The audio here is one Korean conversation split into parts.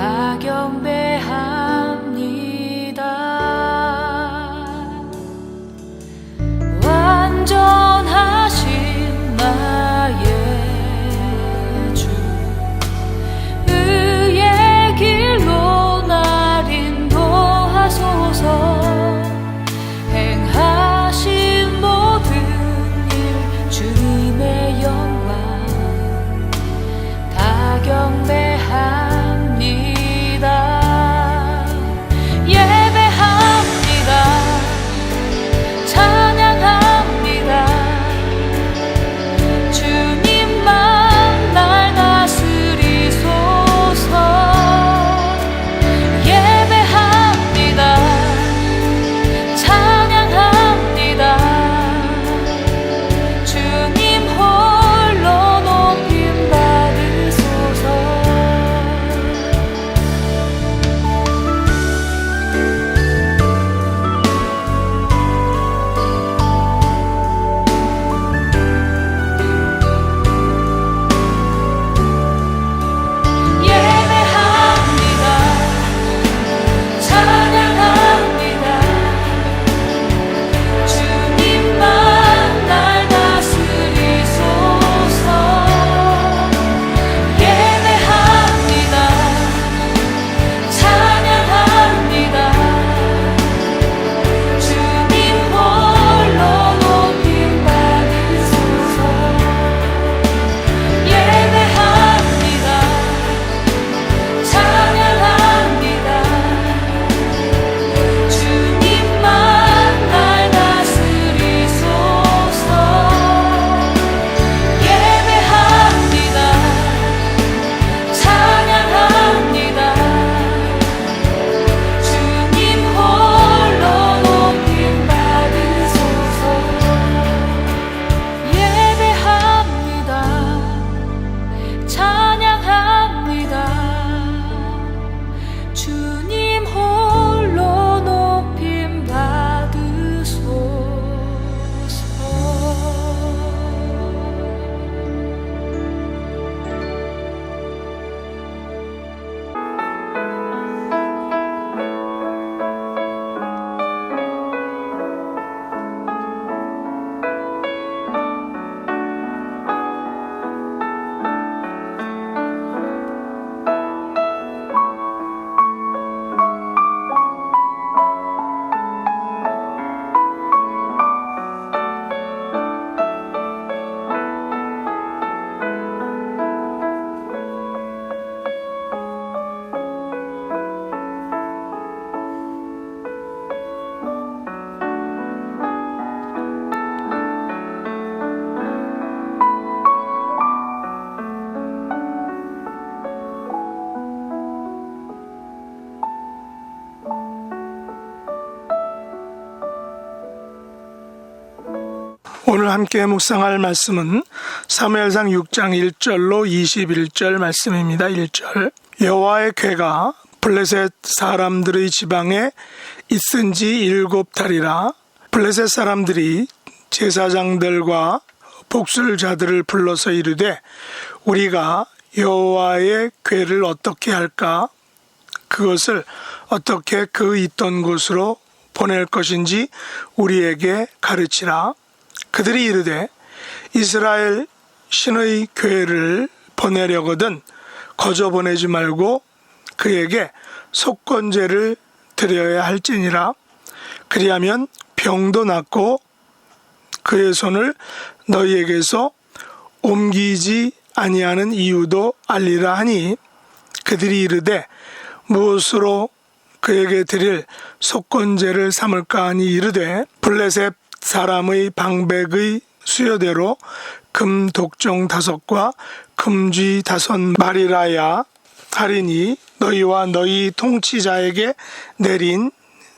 다 경배합니다. 완전하신 나의 주, 의의 길로 날 인도하소서. 행하신 모든 일 주님의 영광 다 경배합니다. 오늘 함께 묵상할 말씀은 사무엘상 6장 1절로 21절 말씀입니다. 1절, 여호와의 궤가 블레셋 사람들의 지방에 있은지 7달이라 블레셋 사람들이 제사장들과 복술자들을 불러서 이르되 우리가 여호와의 궤를 어떻게 할까? 그것을 어떻게 그 있던 곳으로 보낼 것인지 우리에게 가르치라. 그들이 이르되 이스라엘 신의 궤를 보내려거든 거저 보내지 말고 그에게 속건제를 드려야 할지니라. 그리하면 병도 낫고 그의 손을 너희에게서 옮기지 아니하는 이유도 알리라 하니 그들이 이르되 무엇으로 그에게 드릴 속건제를 삼을까 하니 이르되 블레셋 사람의 방백의 수여대로 금 독종 5과 금쥐 5마리라야 하리니 너희와 너희 통치자에게 내린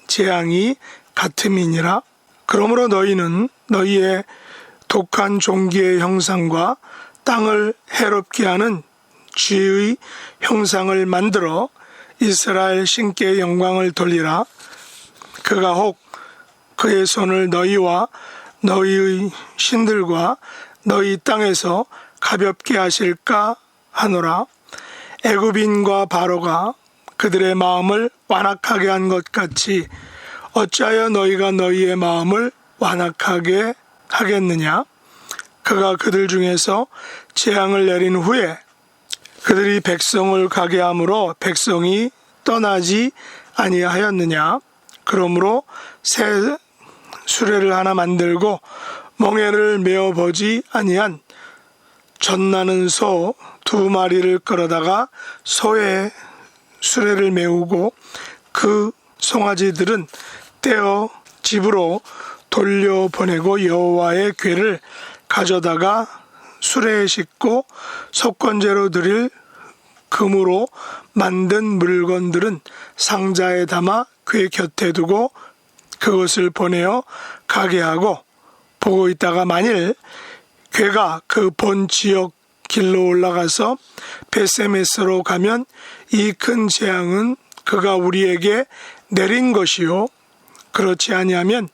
재앙이 같음이니라. 그러므로 너희는 너희의 독한 종기의 형상과 땅을 해롭게 하는 쥐의 형상을 만들어 이스라엘 신께 영광을 돌리라. 그가 혹 그의 손을 너희와 너희의 신들과 너희 땅에서 가볍게 하실까 하노라. 애굽인과 바로가 그들의 마음을 완악하게 한 것 같이 어찌하여 너희가 너희의 마음을 완악하게 하겠느냐? 그가 그들 중에서 재앙을 내린 후에 그들이 백성을 가게 함으로 백성이 떠나지 아니하였느냐? 그러므로 새 수레를 하나 만들고 멍에를 메어 보지 아니한 젖나는 소 2마리를 끌어다가 소의 수레를 메우고 그 송아지들은 떼어 집으로 돌려보내고 여호와의 궤를 가져다가 수레에 싣고 속건제로 드릴 금으로 만든 물건들은 상자에 담아 궤 곁에 두고 그것을 보내어 가게 하고 보고 있다가 만일 궤가 그 본 지역 길로 올라가서 베세메스로 가면 이 큰 재앙은 그가 우리에게 내린 것이요 그렇지 아니하면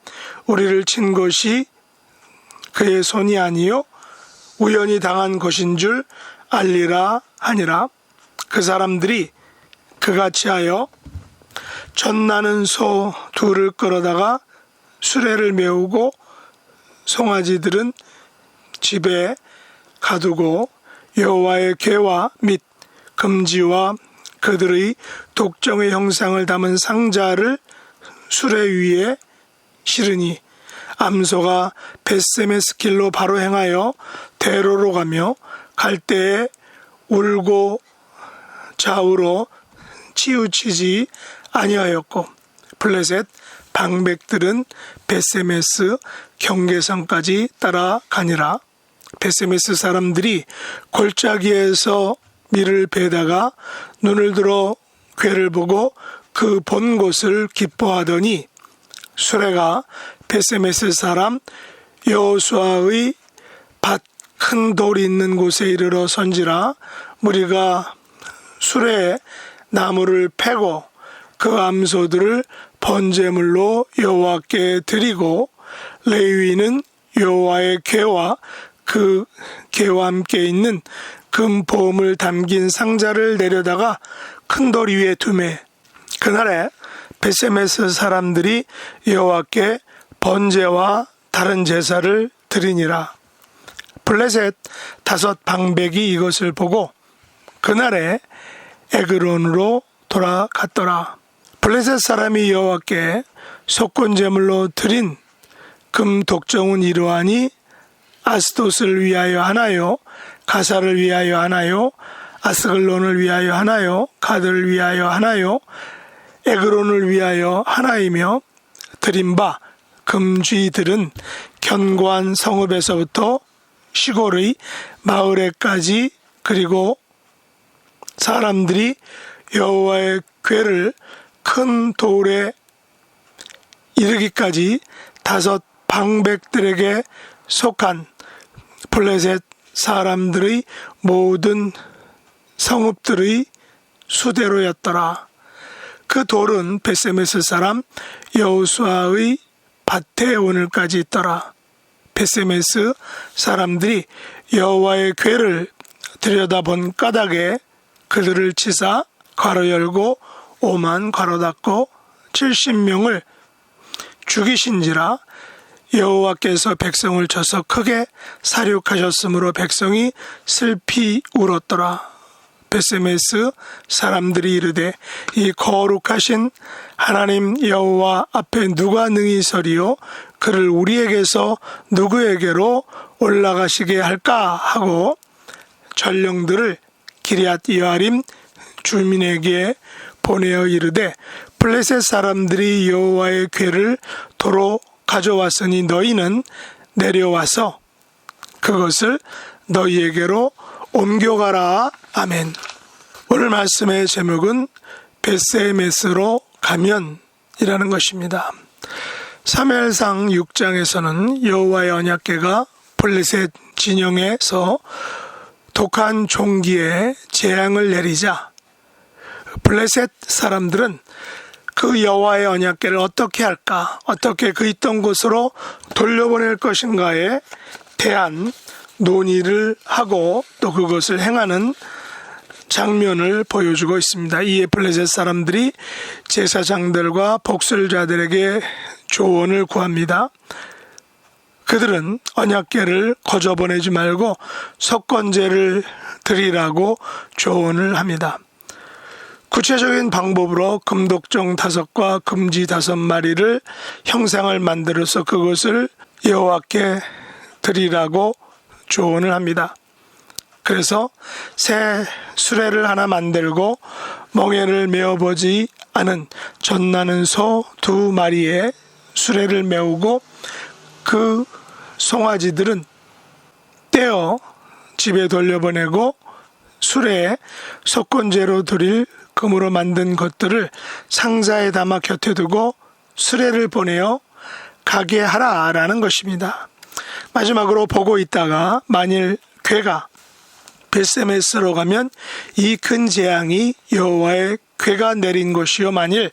우리를 친 것이 그의 손이 아니요 우연히 당한 것인 줄 알리라 하니라. 그 사람들이 그같이 하여 젖나는 소 2를 끌어다가 수레를 메우고 송아지들은 집에 가두고 여호와의 궤와 및 금지와 그들의 독정의 형상을 담은 상자를 수레 위에 실으니 암소가 베세메스 길로 바로 행하여 대로로 가며 갈 때에 울고 좌우로 치우치지 아니하였고 블레셋 방백들은 베세메스 경계선까지 따라가니라. 베세메스 사람들이 골짜기에서 밀을 베다가 눈을 들어 궤를 보고 그 본 곳을 기뻐하더니 수레가 베세메스 사람 여호수아의 밭 큰 돌이 있는 곳에 이르러 선지라. 무리가 수레에 나무를 패고 그 암소들을 번제물로 여호와께 드리고 레위인은 여호와의 궤와 그 궤와 함께 있는 금보험을 담긴 상자를 내려다가 큰 돌 위에 두매. 그날에 베세메스 사람들이 여호와께 번제와 다른 제사를 드리니라. 블레셋 5 방백이 이것을 보고 그날에 에그론으로 돌아갔더라. 블레셋 사람이 여호와께 속건제물로 드린 금 독정은 이러하니 아스돗을 위하여 하나요, 가사를 위하여 하나요, 아스글론을 위하여 하나요, 가드를 위하여 하나요, 에그론을 위하여 하나이며 드린 바 금쥐들은 견고한 성읍에서부터 시골의 마을에까지 그리고 사람들이 여호와의 궤를 큰 돌에 이르기까지 5 방백들에게 속한 블레셋 사람들의 모든 성읍들의 수대로였더라. 그 돌은 베세메스 사람 여호수아의 밭에 오늘까지 있더라. 베세메스 사람들이 여호와의 궤를 들여다본 까닭에 그들을 치사 괄호 열고 5만 괄호 닫고 70명을 죽이신지라. 여호와께서 백성을 쳐서 크게 사륙하셨으므로 백성이 슬피 울었더라. 베세메스 사람들이 이르되 이 거룩하신 하나님 여호와 앞에 누가 능히 서리요 그를 우리에게서 누구에게로 올라가시게 할까 하고 전령들을 기럇 여아림 주민에게 보내어 이르되 블레셋 사람들이 여호와의 궤를 도로 가져왔으니 너희는 내려와서 그것을 너희에게로 옮겨가라. 아멘. 오늘 말씀의 제목은 베세메스로 가면이라는 것입니다. 사무엘상 6장에서는 여호와의 언약궤가 블레셋 진영에서 독한 종기에 재앙을 내리자 블레셋 사람들은 그 여호와의 언약궤를 어떻게 할까, 어떻게 그 있던 곳으로 돌려보낼 것인가에 대한 논의를 하고 또 그것을 행하는 장면을 보여주고 있습니다. 이에 블레셋 사람들이 제사장들과 복술자들에게 조언을 구합니다. 그들은 언약궤를 거저 보내지 말고 속건제를 드리라고 조언을 합니다. 구체적인 방법으로 금독종 5과 금지 5마리를 형상을 만들어서 그것을 여호와께 드리라고 조언을 합니다. 그래서 새 수레를 하나 만들고 멍에를 메어보지 않은 젖나는 소 2마리에 수레를 메우고 그 송아지들은 떼어 집에 돌려보내고 수레에 속건제로 드릴 금으로 만든 것들을 상자에 담아 곁에 두고 수레를 보내어 가게 하라라는 것입니다. 마지막으로 보고 있다가 만일 궤가 벳세메스로 가면 이 큰 재앙이 여호와의 궤가 내린 것이요 만일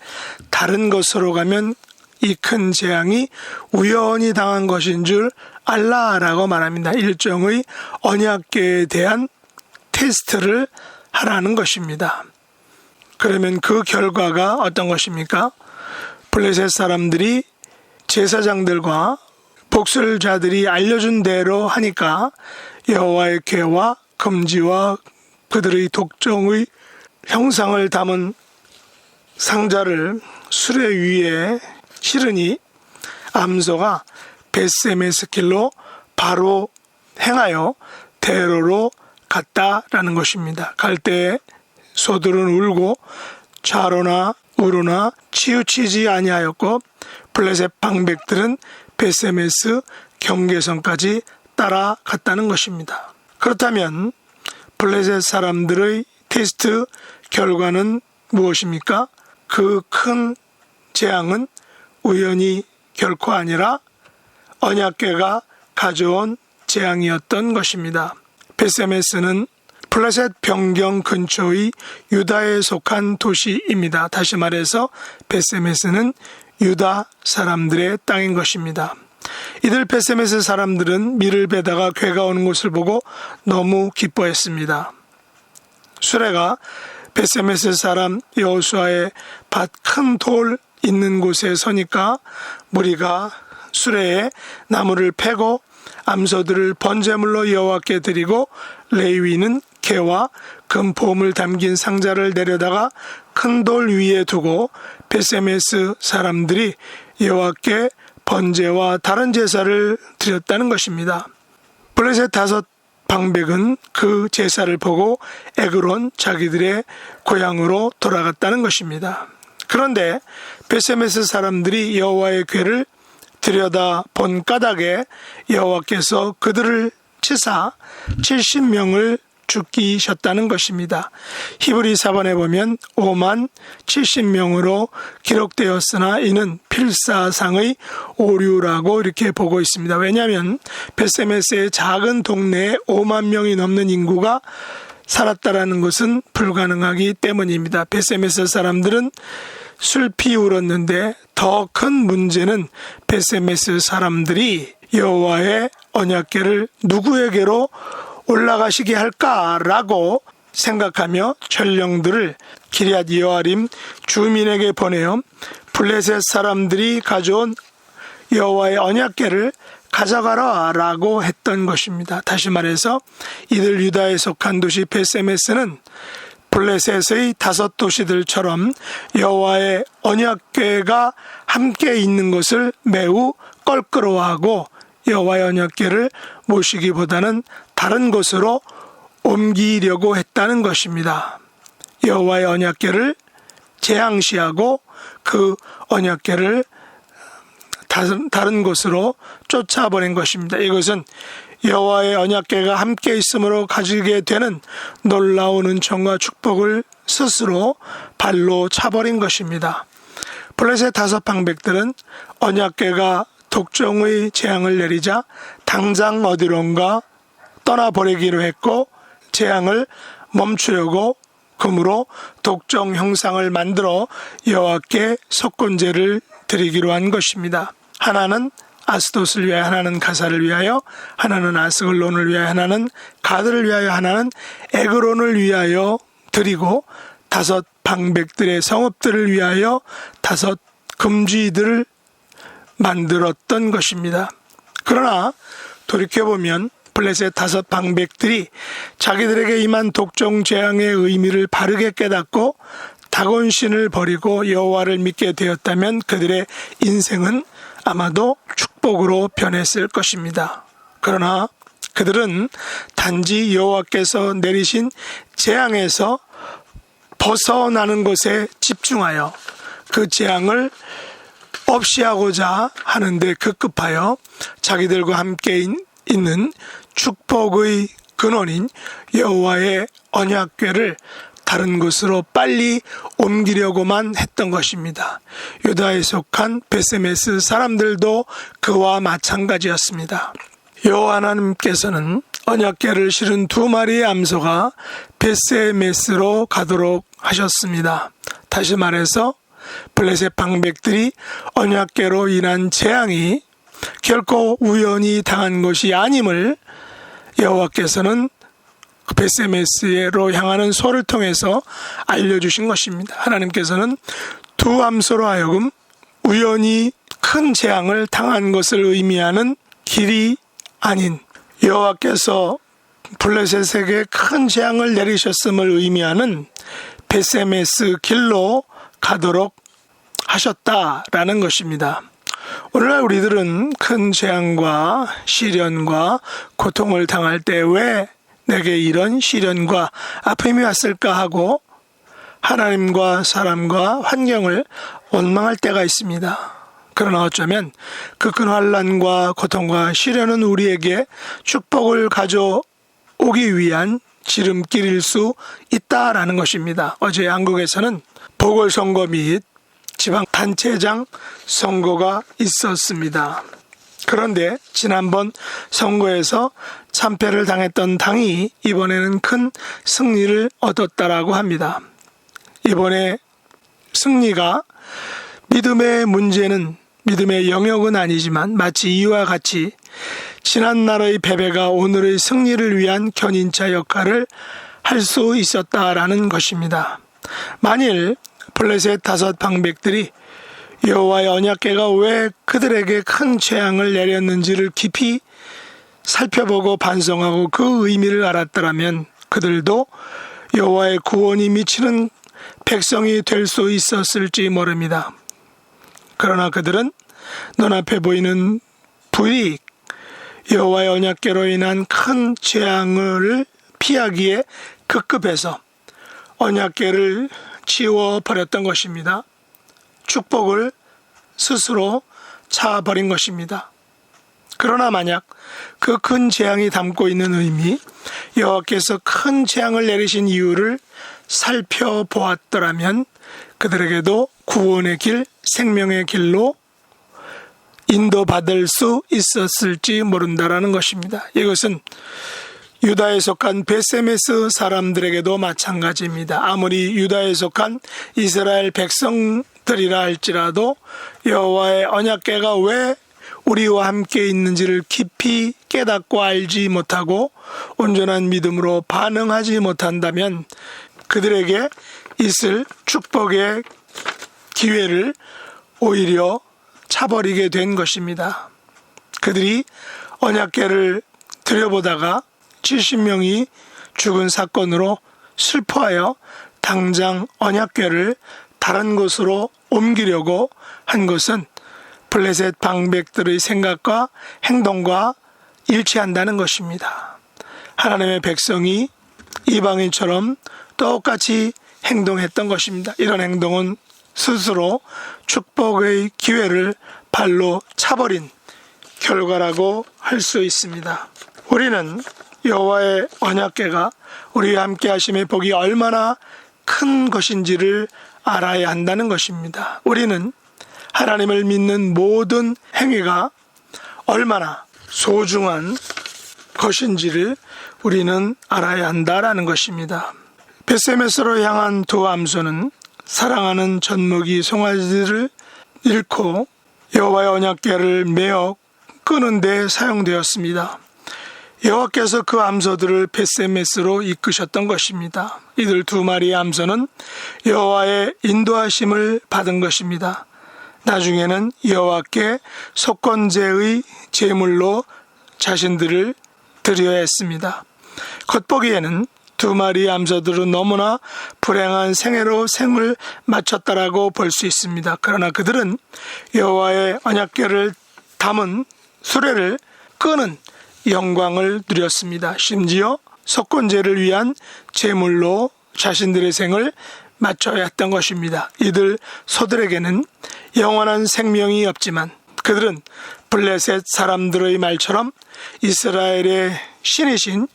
다른 곳으로 가면 이 큰 재앙이 우연히 당한 것인 줄 알라라고 말합니다. 일종의 언약궤에 대한 테스트를 하라는 것입니다. 그러면 그 결과가 어떤 것입니까? 블레셋 사람들이 제사장들과 복술자들이 알려준 대로 하니까 여호와의 궤와 금지와 그들의 독종의 형상을 담은 상자를 수레 위에 실으니 암소가 벳세메스 길로 바로 행하여 대로로 갔다라는 것입니다. 갈 때에 소들은 울고 좌로나 우로나 치우치지 아니하였고 블레셋 방백들은 벳세메스 경계선까지 따라갔다는 것입니다. 그렇다면 블레셋 사람들의 테스트 결과는 무엇입니까? 그 큰 재앙은 우연히 결코 아니라 언약궤가 가져온 재앙이었던 것입니다. 벳세메스는 블레셋 변경 근처의 유다에 속한 도시입니다. 다시 말해서 벳세메스는 유다 사람들의 땅인 것입니다. 이들 벳세메스 사람들은 밀을 베다가 궤가 오는 것을 보고 너무 기뻐했습니다. 수레가 벳세메스 사람 여호수아의 밭 큰 돌 있는 곳에 서니까 무리가 수레에 나무를 패고 암소들을 번제물로 여호와께 드리고 레위인은 궤와 금보물 담긴 상자를 내려다가 큰 돌 위에 두고 벳세메스 사람들이 여호와께 번제와 다른 제사를 드렸다는 것입니다. 블레셋 5 방백은 그 제사를 보고 에그론 자기들의 고향으로 돌아갔다는 것입니다. 그런데 벳세메스 사람들이 여호와의 궤를 들여다 본 까닭에 여호와께서 그들을 치사 70명을 죽이셨다는 것입니다. 히브리 사본에 보면 5만 70명으로 기록되었으나 이는 필사상의 오류라고 이렇게 보고 있습니다. 왜냐하면 벳세메스의 작은 동네에 5만 명이 넘는 인구가 살았다라는 것은 불가능하기 때문입니다. 벳세메스 사람들은 슬피 울었는데 더 큰 문제는 벳세메스 사람들이 여호와의 언약궤를 누구에게로 올라가시게 할까라고 생각하며 전령들을 기럇 여아림 주민에게 보내어 블레셋 사람들이 가져온 여호와의 언약궤를 가져가라라고 했던 것입니다. 다시 말해서 이들 유다에 속한 도시 벳세메스는 블레셋의 5 도시들처럼 여호와의 언약궤가 함께 있는 것을 매우 껄끄러워하고 여호와의 언약궤를 모시기보다는 다른 곳으로 옮기려고 했다는 것입니다. 여호와의 언약궤를 재앙시하고 그 언약궤를 다른 곳으로 쫓아보낸 것입니다. 이것은 여호와의 언약궤가 함께 있음으로 가지게 되는 놀라운 은총과 축복을 스스로 발로 차버린 것입니다. 블레셋 5 방백들은 언약궤가 독종의 재앙을 내리자 당장 어디론가 떠나버리기로 했고 재앙을 멈추려고 금으로 독종 형상을 만들어 여호와께 속건제를 드리기로 한 것입니다. 하나는 아스돗을 위하여, 하나는 가사를 위하여, 하나는 아스글론을 위하여, 하나는 가드를 위하여, 하나는 에그론을 위하여 드리고 5 방백들의 성읍들을 위하여 5 금쥐들을 만들었던 것입니다. 그러나 돌이켜보면 블레셋 5 방백들이 자기들에게 임한 독종 재앙의 의미를 바르게 깨닫고 다곤신을 버리고 여호와를 믿게 되었다면 그들의 인생은 아마도 축복으로 변했을 것입니다. 그러나 그들은 단지 여호와께서 내리신 재앙에서 벗어나는 것에 집중하여 그 재앙을 없이 하고자 하는데 급급하여 자기들과 함께 있는 축복의 근원인 여호와의 언약궤를 다른 곳으로 빨리 옮기려고만 했던 것입니다. 유다에 속한 베세메스 사람들도 그와 마찬가지였습니다. 여호와 하나님께서는 언약궤를 실은 2마리의 암소가 베세메스로 가도록 하셨습니다. 다시 말해서 블레셋 방백들이 언약궤로 인한 재앙이 결코 우연히 당한 것이 아님을 여호와께서는 베세메스로 향하는 소를 통해서 알려주신 것입니다. 하나님께서는 2 암소로 하여금 우연히 큰 재앙을 당한 것을 의미하는 길이 아닌 여호와께서 블레셋에게 큰 재앙을 내리셨음을 의미하는 베세메스 길로 가도록 하셨다라는 것입니다. 오늘날 우리들은 큰 재앙과 시련과 고통을 당할 때 왜 내게 이런 시련과 아픔이 왔을까 하고 하나님과 사람과 환경을 원망할 때가 있습니다. 그러나 어쩌면 그 큰 환난과 고통과 시련은 우리에게 축복을 가져오기 위한 지름길일 수 있다라는 것입니다. 어제 한국에서는 보궐선거 및 지방단체장 선거가 있었습니다. 그런데 지난번 선거에서 참패를 당했던 당이 이번에는 큰 승리를 얻었다라고 합니다. 이번에 승리가 믿음의 문제는 믿음의 영역은 아니지만 마치 이와 같이 지난날의 패배가 오늘의 승리를 위한 견인차 역할을 할 수 있었다라는 것입니다. 만일 블레셋 5 방백들이 여호와의 언약궤가 왜 그들에게 큰 재앙을 내렸는지를 깊이 살펴보고 반성하고 그 의미를 알았더라면 그들도 여호와의 구원이 미치는 백성이 될 수 있었을지 모릅니다. 그러나 그들은 눈앞에 보이는 불이익, 여호와의 언약궤로 인한 큰 재앙을 피하기에 급급해서 언약궤를 치워버렸던 것입니다. 축복을 스스로 차버린 것입니다. 그러나 만약 그 큰 재앙이 담고 있는 의미, 여호와께서 큰 재앙을 내리신 이유를 살펴보았더라면 그들에게도 구원의 길, 생명의 길로 인도받을 수 있었을지 모른다라는 것입니다. 이것은 유다에 속한 베세메스 사람들에게도 마찬가지입니다. 아무리 유다에 속한 이스라엘 백성들이라 할지라도 여호와의 언약궤가 왜 우리와 함께 있는지를 깊이 깨닫고 알지 못하고 온전한 믿음으로 반응하지 못한다면 그들에게 있을 축복의 기회를 오히려 차버리게 된 것입니다. 그들이 언약궤를 들여보다가 70명이 죽은 사건으로 슬퍼하여 당장 언약궤를 다른 곳으로 옮기려고 한 것은 블레셋 방백들의 생각과 행동과 일치한다는 것입니다. 하나님의 백성이 이방인처럼 똑같이 행동했던 것입니다. 이런 행동은 스스로 축복의 기회를 발로 차버린 결과라고 할 수 있습니다. 우리는 여호와의 언약궤가 우리와 함께 하심의 복이 얼마나 큰 것인지를 알아야 한다는 것입니다. 우리는 하나님을 믿는 모든 행위가 얼마나 소중한 것인지를 우리는 알아야 한다라는 것입니다. 베세메스로 향한 2 암소는 사랑하는 젖먹이 송아지를 잃고 여호와의 언약궤를 메어 끄는 데 사용되었습니다. 여호와께서 그 암소들을 벳세메스로 이끄셨던 것입니다. 이들 두 마리의 암소는 여호와의 인도하심을 받은 것입니다. 나중에는 여호와께 속건제의 제물로 자신들을 드려야 했습니다. 겉보기에는 두 마리의 암소들은 너무나 불행한 생애로 생을 마쳤다라고 볼 수 있습니다. 그러나 그들은 여호와의 언약궤를 담은 수레를 끄는 영광을 누렸습니다. 심지어 속건제를 위한 제물로 자신들의 생을 마쳐야 했던 것입니다. 이들 소들에게는 영원한 생명이 없지만 그들은 블레셋 사람들의 말처럼 이스라엘의 신이신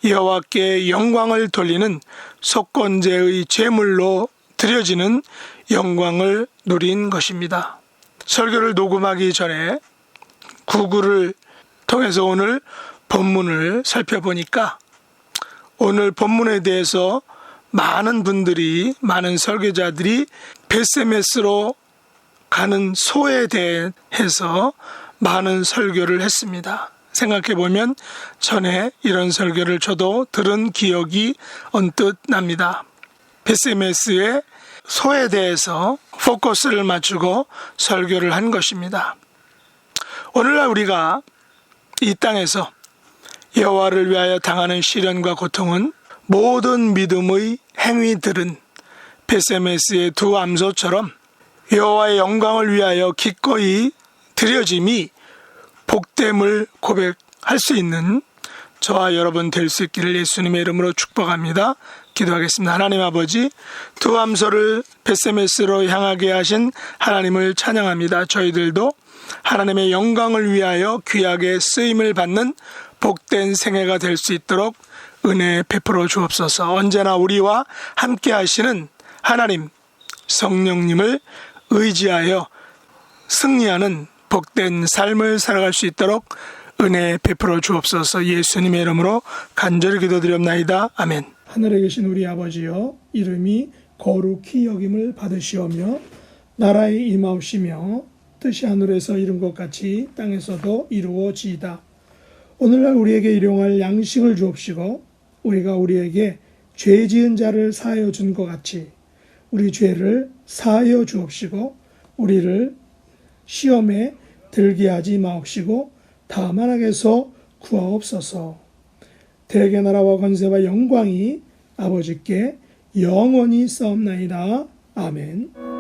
여호와께 영광을 돌리는 속건제의 제물로 드려지는 영광을 누린 것입니다. 설교를 녹음하기 전에 구글을 통해서 오늘 본문을 살펴보니까 오늘 본문에 대해서 많은 설교자들이 벳세메스로 가는 소에 대해서 많은 설교를 했습니다. 생각해보면 전에 이런 설교를 저도 들은 기억이 언뜻 납니다. 벳세메스의 소에 대해서 포커스를 맞추고 설교를 한 것입니다. 오늘날 우리가 이 땅에서 여호와를 위하여 당하는 시련과 고통은 모든 믿음의 행위들은 벳세메스의 두 암소처럼 여호와의 영광을 위하여 기꺼이 드려짐이 복됨을 고백할 수 있는 저와 여러분 될 수 있기를 예수님의 이름으로 축복합니다. 기도하겠습니다. 하나님 아버지, 두 암소를 벳세메스로 향하게 하신 하나님을 찬양합니다. 저희들도 하나님의 영광을 위하여 귀하게 쓰임을 받는 복된 생애가 될 수 있도록 은혜 베풀어 주옵소서. 언제나 우리와 함께 하시는 하나님 성령님을 의지하여 승리하는 복된 삶을 살아갈 수 있도록 은혜 베풀어 주옵소서. 예수님의 이름으로 간절히 기도드렸나이다. 아멘. 하늘에 계신 우리 아버지여, 이름이 거룩히 여김을 받으시오며 나라의 임하옵시며 뜻이 하늘에서 이룬 것 같이 땅에서도 이루어지이다. 오늘날 우리에게 일용할 양식을 주옵시고 우리가 우리에게 죄 지은 자를 사하여 준 것 같이 우리 죄를 사하여 주옵시고 우리를 시험에 들게 하지 마옵시고 다만 악에서 구하옵소서. 대개 나라와 권세와 영광이 아버지께 영원히 싸움나이다. 아멘.